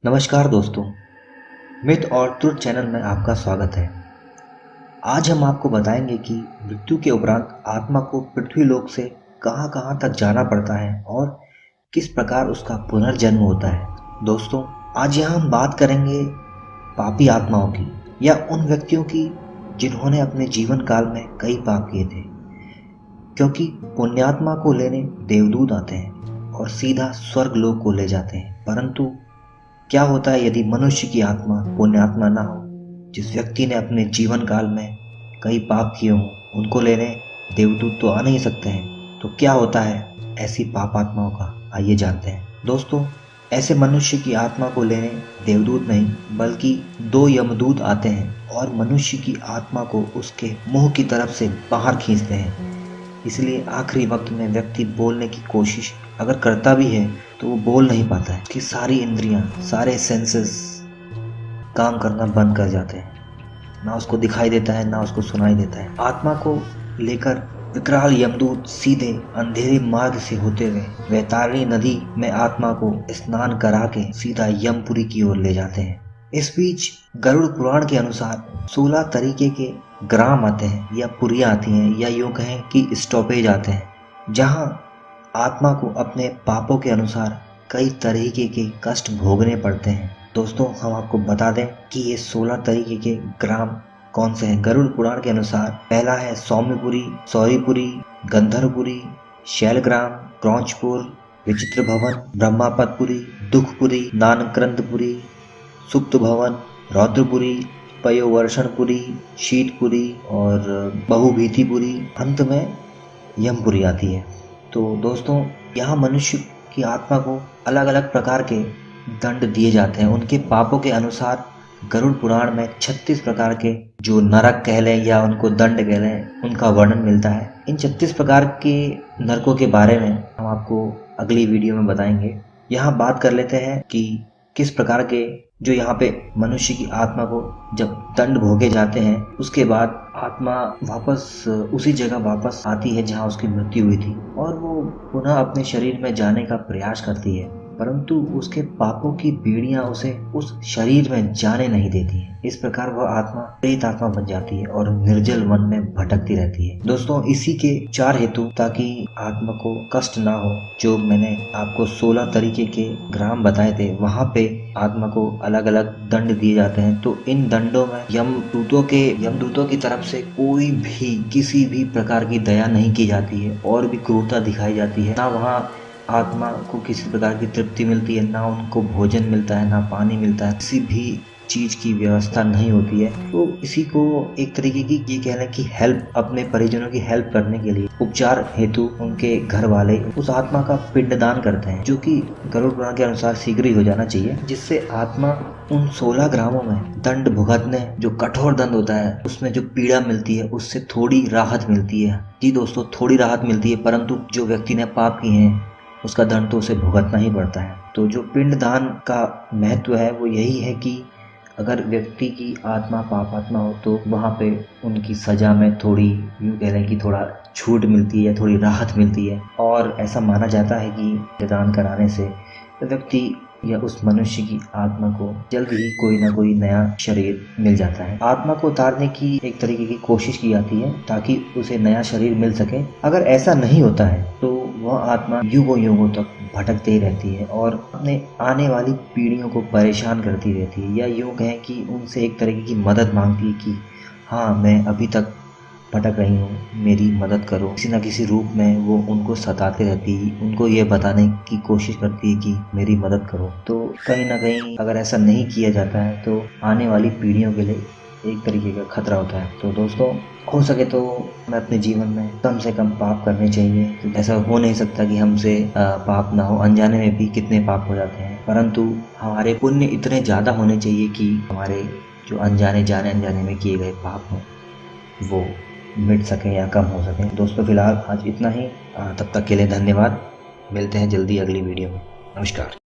नमस्कार दोस्तों, मिथ और ट्रुथ चैनल में आपका स्वागत है। आज हम आपको बताएंगे कि मृत्यु के उपरांत आत्मा को पृथ्वी लोक से कहां कहां तक जाना पड़ता है और किस प्रकार उसका पुनर्जन्म होता है। दोस्तों, आज यहाँ हम बात करेंगे पापी आत्माओं की या उन व्यक्तियों की जिन्होंने अपने जीवन काल में कई पाप किए थे, क्योंकि पुण्यात्मा को लेने देवदूत आते हैं और सीधा स्वर्ग लोक को ले जाते हैं। परंतु क्या होता है यदि मनुष्य की आत्मा पुण्यात्मा ना हो? जिस व्यक्ति ने अपने जीवन काल में कई पाप किए हों, उनको लेने देवदूत तो आ नहीं सकते हैं। तो क्या होता है ऐसी पाप आत्माओं का, आइए जानते हैं। दोस्तों, ऐसे मनुष्य की आत्मा को लेने देवदूत नहीं बल्कि दो यमदूत आते हैं और मनुष्य की आत्मा को उसके मुंह की तरफ से बाहर खींचते हैं। इसलिए आखिरी वक्त में व्यक्ति बोलने की कोशिश अगर करता भी है तो वो बोल नहीं पाता है। उसकी सारी इंद्रियां, सारे सेंसेस काम करना बंद कर जाते हैं। ना उसको दिखाई देता है, ना उसको सुनाई देता है। आत्मा को लेकर विकराल यमदूत सीधे अंधेरे मार्ग से होते हुए वैतरणी नदी में आत्मा को स्नान करा के सीधा यमपुरी की ओर ले जाते हैं। इस बीच गरुड़ पुराण के अनुसार 16 तरीके के ग्राम आते हैं या पुरियां आती हैं, या यूं कहें कि स्टॉपेज आते हैं, जहां आत्मा को अपने पापों के अनुसार कई तरीके के कष्ट भोगने पड़ते हैं। दोस्तों, हम आपको बता दें कि ये 16 तरीके के ग्राम कौन से हैं। गरुड़ पुराण के अनुसार पहला है सौम्यपुरी, सौरीपुरी, गंधर्वपुरी, शैलग्राम, क्रौंचपुर, विचित्र भवन, ब्रह्मापतपुरी, दुखपुरी, नानक्रंदपुरी, सुप्त भवन, रौद्रपुरी, पयोवर्षणपुरी, शीतपुरी और बहुभीतिपुरी, अंत में यमपुरी आती है। तो दोस्तों, यहाँ मनुष्य की आत्मा को अलग अलग प्रकार के दंड दिए जाते हैं। उनके पापों के अनुसार गरुड़ पुराण में 36 प्रकार के जो नरक कह लें या उनको दंड कह लें, उनका वर्णन मिलता है। इन 36 प्रकार के नरकों के बारे में हम आपको अगली वीडियो में बताएंगे। यहाँ बात कर लेते हैं कि किस प्रकार के जो यहाँ पे मनुष्य की आत्मा को जब दंड भोगे जाते हैं, उसके बाद आत्मा वापस उसी जगह वापस आती है जहाँ उसकी मृत्यु हुई थी और वो पुनः अपने शरीर में जाने का प्रयास करती है, परंतु उसके पापों की बेड़ियां उसे उस शरीर में जाने नहीं देती हैं। इस प्रकार वह आत्मा प्रेत आत्मा बन जाती है और निर्जल वन में भटकती रहती है। दोस्तों, इसी के 4 हेतु ताकि आत्मा को कष्ट ना हो, जो मैंने आपको 16 तरीके के ग्राम बताए थे, वहाँ पे आत्मा को अलग अलग दंड दिए जाते हैं। तो इन दंडों में यमदूतों की तरफ से कोई भी किसी भी प्रकार की दया नहीं की जाती है और भी क्रूरता दिखाई जाती है। ना वहाँ आत्मा को किसी प्रकार की तृप्ति मिलती है, ना उनको भोजन मिलता है, ना पानी मिलता है, किसी भी चीज की व्यवस्था नहीं होती है। तो इसी को एक तरीके की ये कह लें कि हेल्प, अपने परिजनों की हेल्प करने के लिए उपचार हेतु उनके घर वाले उस आत्मा का पिंडदान करते हैं, जो कि गरुड़ पुराण के अनुसार शीघ्र ही हो जाना चाहिए, जिससे आत्मा उन 16 ग्रामों में दंड भुगतने, जो कठोर दंड होता है, उसमें जो पीड़ा मिलती है उससे थोड़ी राहत मिलती है। जी दोस्तों, थोड़ी राहत मिलती है, परंतु जो व्यक्ति ने पाप किए हैं उसका दंड तो उसे भुगतना ही पड़ता है। तो जो पिंडदान का महत्व है वो यही है कि अगर व्यक्ति की आत्मा पापात्मा हो तो वहाँ पे उनकी सजा में थोड़ी, यूँ कह लें कि थोड़ा छूट मिलती है, थोड़ी राहत मिलती है। और ऐसा माना जाता है कि पिंडदान कराने से व्यक्ति या उस मनुष्य की आत्मा को जल्द ही कोई ना कोई नया शरीर मिल जाता है। आत्मा को उतारने की एक तरीके की कोशिश की जाती है ताकि उसे नया शरीर मिल सके। अगर ऐसा नहीं होता है तो वह आत्मा युगों तक भटकते ही रहती है और अपने आने वाली पीढ़ियों को परेशान करती रहती है, या यूँ कहें कि उनसे एक तरीके की मदद मांगती है कि हाँ, मैं अभी तक भटक रही हूँ, मेरी मदद करो। किसी न किसी रूप में वो उनको सताते रहती है, उनको ये बताने की कोशिश करती है कि मेरी मदद करो। तो कहीं ना कहीं अगर ऐसा नहीं किया जाता है तो आने वाली पीढ़ियों के लिए एक तरीके का खतरा होता है। तो दोस्तों, हो सके तो हमें अपने जीवन में कम से कम पाप करने चाहिए, क्योंकि ऐसा हो नहीं सकता कि हमसे पाप ना हो। अनजाने में भी कितने पाप हो जाते हैं, परंतु हमारे पुण्य इतने ज़्यादा होने चाहिए कि हमारे जो अनजाने में किए गए पाप हों वो मिट सकें या कम हो सकें। दोस्तों, फिलहाल आज इतना ही। तब तक के लिए धन्यवाद। मिलते हैं जल्दी अगली वीडियो में। नमस्कार।